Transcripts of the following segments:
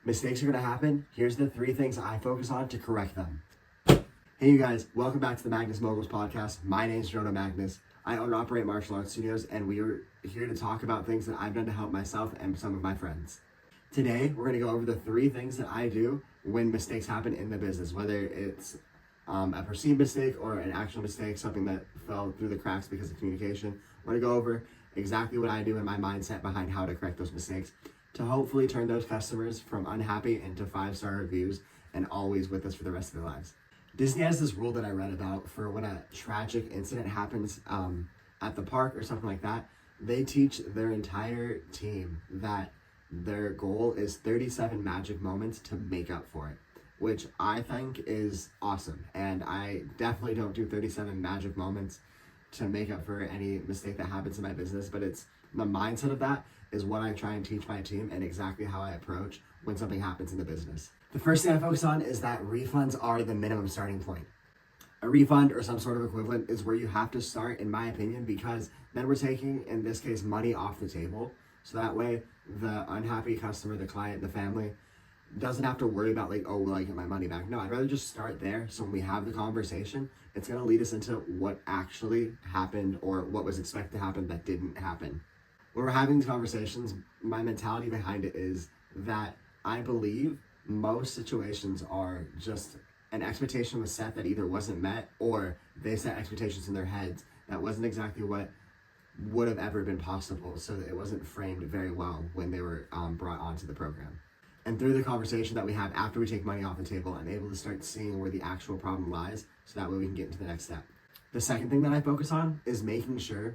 Mistakes are going to happen. Here's the 3 things I focus on to correct them. Hey you guys, welcome back to the Magness Moguls Podcast. My name is Jonah Magness. I own and operate martial arts studios, and we are here to talk about things that I've done to help myself and some of my friends. Today, we're going to go over the 3 things that I do when mistakes happen in the business, whether it's a perceived mistake or an actual mistake, something that fell through the cracks because of communication. We're going to go over exactly what I do and my mindset behind how to correct those mistakes to hopefully turn those customers from unhappy into 5-star reviews and always with us for the rest of their lives. Disney has this rule that I read about for when a tragic incident happens at the park or something like that. They teach their entire team that their goal is 37 magic moments to make up for it, which I think is awesome. And I definitely don't do 37 magic moments to make up for any mistake that happens in my business, but it's the mindset of that is what I try and teach my team and exactly how I approach when something happens in the business. The first thing I focus on is that refunds are the minimum starting point. A refund or some sort of equivalent is where you have to start, in my opinion, because then we're taking, in this case, money off the table. So that way the unhappy customer, the client, the family doesn't have to worry about like, oh, will I get my money back? No, I'd rather just start there. So when we have the conversation, it's going to lead us into what actually happened or what was expected to happen that didn't happen. When we're having these conversations, my mentality behind it is that I believe most situations are just an expectation was set that either wasn't met or they set expectations in their heads that wasn't exactly what would have ever been possible. So that it wasn't framed very well when they were brought onto the program. And through the conversation that we have after we take money off the table, I'm able to start seeing where the actual problem lies so that way we can get into the next step. The second thing that I focus on is making sure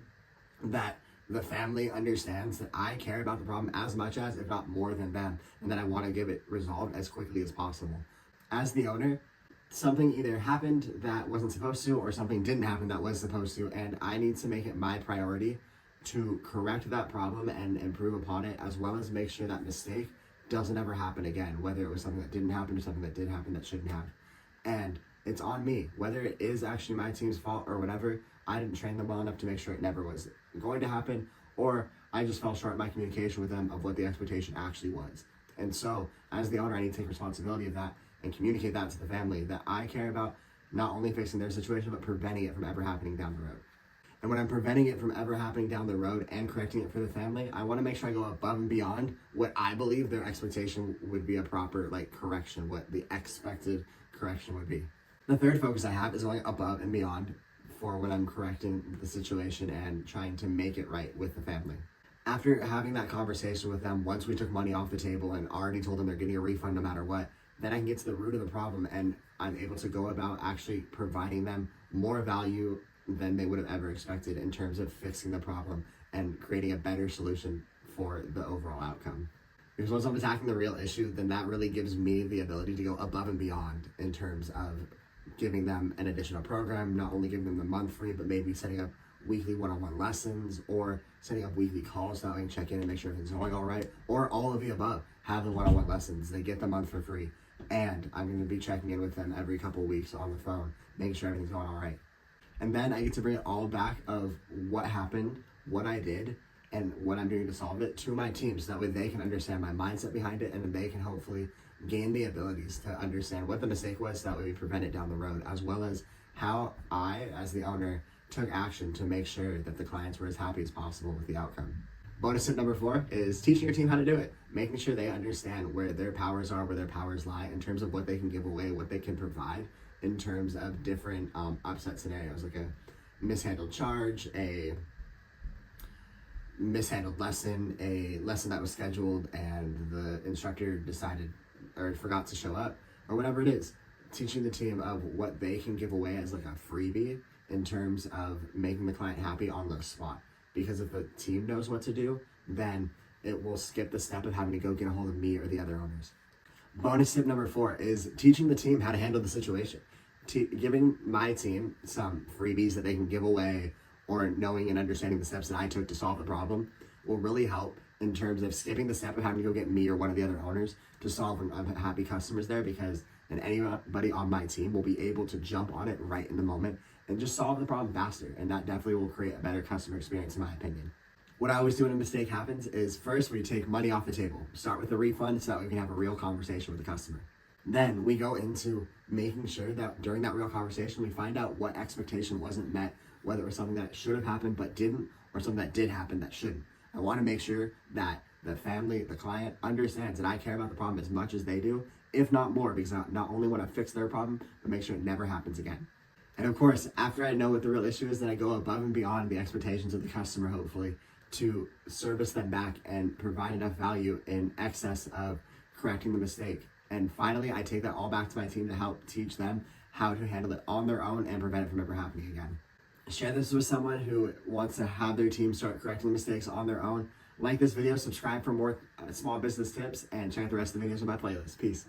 that the family understands that I care about the problem as much as, if not more than them, and that I want to get it resolved as quickly as possible. As the owner, something either happened that wasn't supposed to or something didn't happen that was supposed to, and I need to make it my priority to correct that problem and improve upon it, as well as make sure that mistake doesn't ever happen again, whether it was something that didn't happen or something that did happen that shouldn't have. And it's on me, whether it is actually my team's fault or whatever. I didn't train them well enough to make sure it never was going to happen, or I just fell short in my communication with them of what the expectation actually was. And so as the owner, I need to take responsibility of that and communicate that to the family, that I care about not only fixing their situation, but preventing it from ever happening down the road. And when I'm preventing it from ever happening down the road and correcting it for the family, I want to make sure I go above and beyond what I believe their expectation would be a proper correction, what the expected correction would be. The third focus I have is going above and beyond for when I'm correcting the situation and trying to make it right with the family. After having that conversation with them, once we took money off the table and already told them they're getting a refund no matter what, then I can get to the root of the problem and I'm able to go about actually providing them more value than they would have ever expected in terms of fixing the problem and creating a better solution for the overall outcome. Because once I'm attacking the real issue, then that really gives me the ability to go above and beyond in terms of giving them an additional program, not only giving them the month free, but maybe setting up weekly one-on-one lessons or setting up weekly calls so that I can check in and make sure everything's going all right, or all of the above. Have the one-on-one lessons, they get the month for free, and I'm going to be checking in with them every couple weeks on the phone, making sure everything's going all right. And then I get to bring it all back of what happened, what I did, and what I'm doing to solve it to my team so that way they can understand my mindset behind it and then they can hopefully gain the abilities to understand what the mistake was so that way we prevent it down the road, as well as how I, as the owner, took action to make sure that the clients were as happy as possible with the outcome. Bonus tip number 4 is teaching your team how to do it, making sure they understand where their powers are, where their powers lie in terms of what they can give away, what they can provide in terms of different upset scenarios, like a mishandled charge, a mishandled lesson, a lesson that was scheduled and the instructor decided or forgot to show up, or whatever it is. Teaching the team of what they can give away as like a freebie in terms of making the client happy on the spot. Because if the team knows what to do, then it will skip the step of having to go get a hold of me or the other owners. Bonus tip number 4 is teaching the team how to handle the situation. Giving my team some freebies that they can give away or knowing and understanding the steps that I took to solve the problem will really help in terms of skipping the step of having to go get me or one of the other owners to solve unhappy customers there, because then anybody on my team will be able to jump on it right in the moment and just solve the problem faster. And that definitely will create a better customer experience in my opinion. What I always do when a mistake happens is first we take money off the table. Start with the refund so that we can have a real conversation with the customer. Then we go into making sure that during that real conversation, we find out what expectation wasn't met, whether it was something that should have happened but didn't, or something that did happen that shouldn't. I want to make sure that the family, the client, understands that I care about the problem as much as they do, if not more, because not only want to fix their problem, but make sure it never happens again. And of course, after I know what the real issue is, then I go above and beyond the expectations of the customer, hopefully, to service them back and provide enough value in excess of correcting the mistake. And finally, I take that all back to my team to help teach them how to handle it on their own and prevent it from ever happening again. Share this with someone who wants to have their team start correcting mistakes on their own. Like this video, subscribe for more small business tips, and check out the rest of the videos on my playlist. Peace.